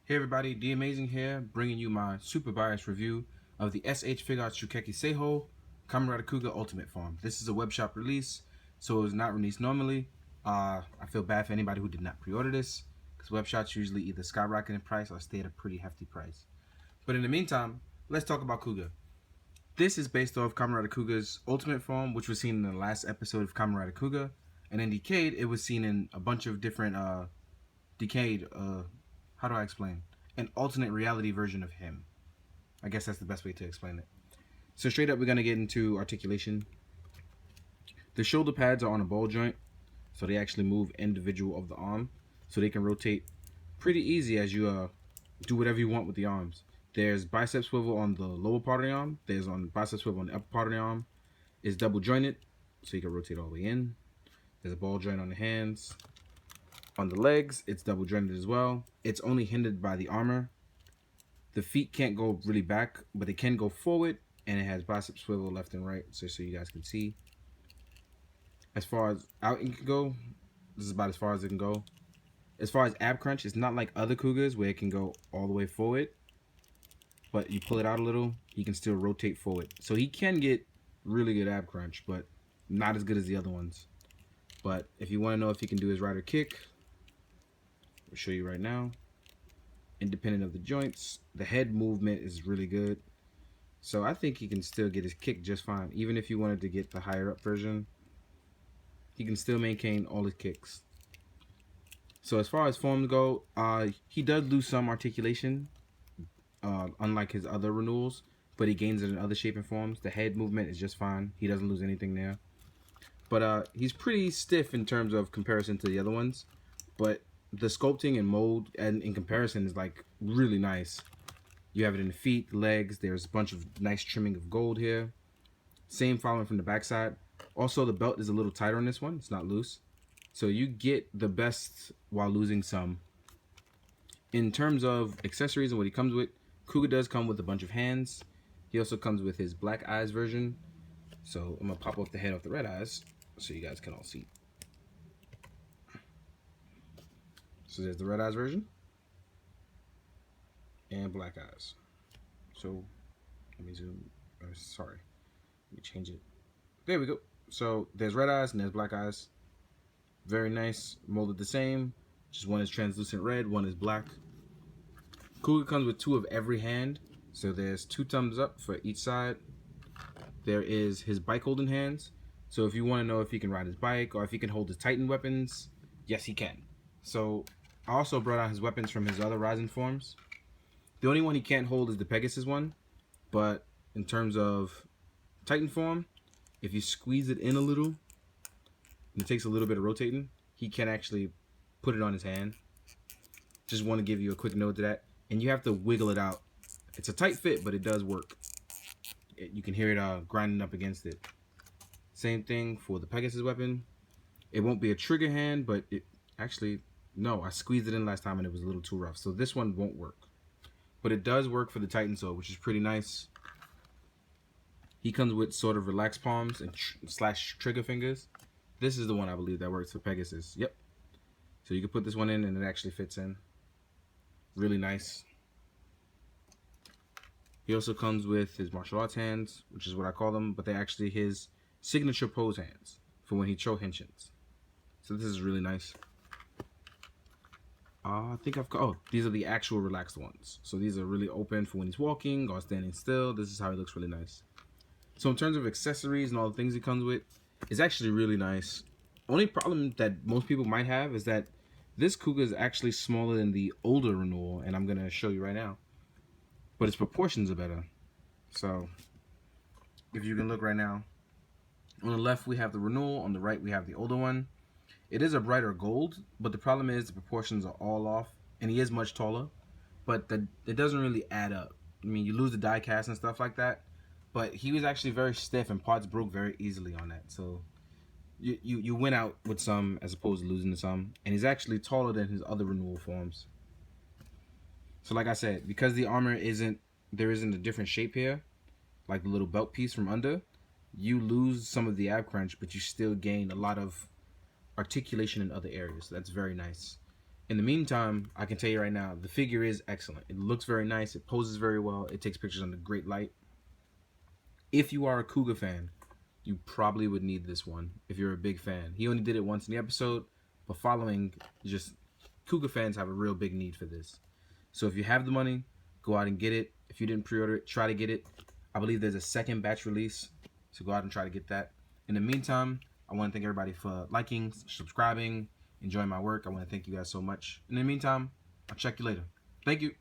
Hey everybody, D Amazing here, bringing you my super biased review of the S.H.Figuarts Shukeki Seihou Kamen Kuuga Ultimate Form. This is a web shop release, so it was not released normally. I feel bad for anybody who did not pre-order this, because web shops usually either skyrocket in price or stay at a pretty hefty price. But in the meantime, let's talk about Kuuga. This is based off Kamen Kuuga's Ultimate Form, which was seen in the last episode of Kamen Kuuga, and in Decade, it was seen in a bunch of different Decade, how do I explain? An alternate reality version of him. I guess that's the best way to explain it. So straight up, we're going to get into articulation. The shoulder pads are on a ball joint, so they actually move individual of the arm, so they can rotate pretty easy as you do whatever you want with the arms. There's bicep swivel on the lower part of the arm. There's on bicep swivel on the upper part of the arm. It's double jointed, so you can rotate all the way in. There's a ball joint on the hands. On the legs, it's double jointed as well. It's only hindered by the armor. The feet can't go really back, but they can go forward, and it has bicep swivel left and right, so you guys can see. As far as out it can go, this is about as far as it can go. As far as ab crunch, it's not like other Kuugas where it can go all the way forward, but you pull it out a little, he can still rotate forward. So he can get really good ab crunch, but not as good as the other ones. But if you want to know if he can do his rider kick, I'll show you right now. Independent of the joints, the head movement is really good. So I think he can still get his kick just fine. Even if you wanted to get the higher up version, he can still maintain all his kicks. So as far as forms go, he does lose some articulation, unlike his other renewals, but he gains it in other shape and forms. The head movement is just fine. He doesn't lose anything there. But he's pretty stiff in terms of comparison to the other ones. But the sculpting and mold and in comparison is like really nice. You have it in the feet, the legs. There's a bunch of nice trimming of gold here. Same following from the backside. Also, the belt is a little tighter on this one. It's not loose. So you get the best while losing some. In terms of accessories and what he comes with, Kuuga does come with a bunch of hands. He also comes with his black eyes version. So I'm going to pop off the head off the red eyes so you guys can all see. So there's the red eyes version and black eyes. So let me zoom. Sorry, let me change it. There we go. So there's red eyes and there's black eyes. Very nice, molded the same. Just one is translucent red, one is black. Kuuga comes with 2 of every hand. So there's 2 thumbs up for each side. There is his bike holding hands. So if you want to know if he can ride his bike or if he can hold his Titan weapons, yes he can. So I also brought out his weapons from his other Rising forms. The only one he can't hold is the Pegasus one. But in terms of Titan form, if you squeeze it in a little, and it takes a little bit of rotating, he can actually put it on his hand. Just want to give you a quick note to that. And you have to wiggle it out. It's a tight fit, but it does work. You can hear it grinding up against it. Same thing for the Pegasus weapon. It won't be a trigger hand, but it actually... No, I squeezed it in last time and it was a little too rough. So this one won't work. But it does work for the Titan sword, which is pretty nice. He comes with sort of relaxed palms and slash trigger fingers. This is the one I believe that works for Pegasus. Yep. So you can put this one in and it actually fits in. Really nice. He also comes with his martial arts hands, which is what I call them, but they're actually his signature pose hands for when he cho henshins. So this is really nice. I think these are the actual relaxed ones. So these are really open for when he's walking or standing still. This is how he looks really nice. So in terms of accessories and all the things he comes with, it's actually really nice. Only problem that most people might have is that this Kuuga is actually smaller than the older renewal, and I'm going to show you right now. But its proportions are better. So if you can look right now, on the left we have the renewal, on the right we have the older one. It is a brighter gold, but the problem is the proportions are all off, and he is much taller, but it doesn't really add up. I mean, you lose the die cast and stuff like that, but he was actually very stiff and parts broke very easily on that. So you win out with some as opposed to losing to some, and he's actually taller than his other renewal forms. So like I said, because the armor there isn't a different shape here, like the little belt piece from under, you lose some of the ab crunch, but you still gain a lot of articulation in other areas. So that's very nice. In the meantime, I can tell you right now, the figure is excellent. It looks very nice. It poses very well. It takes pictures under great light. If you are a Kuuga fan, you probably would need this one if you're a big fan. He only did it once in the episode, but following, just Kuuga fans have a real big need for this. So if you have the money, go out and get it. If you didn't pre-order it, try to get it. I believe there's a second batch release, so go out and try to get that. In the meantime, I want to thank everybody for liking, subscribing, enjoying my work. I want to thank you guys so much. In the meantime, I'll check you later. Thank you.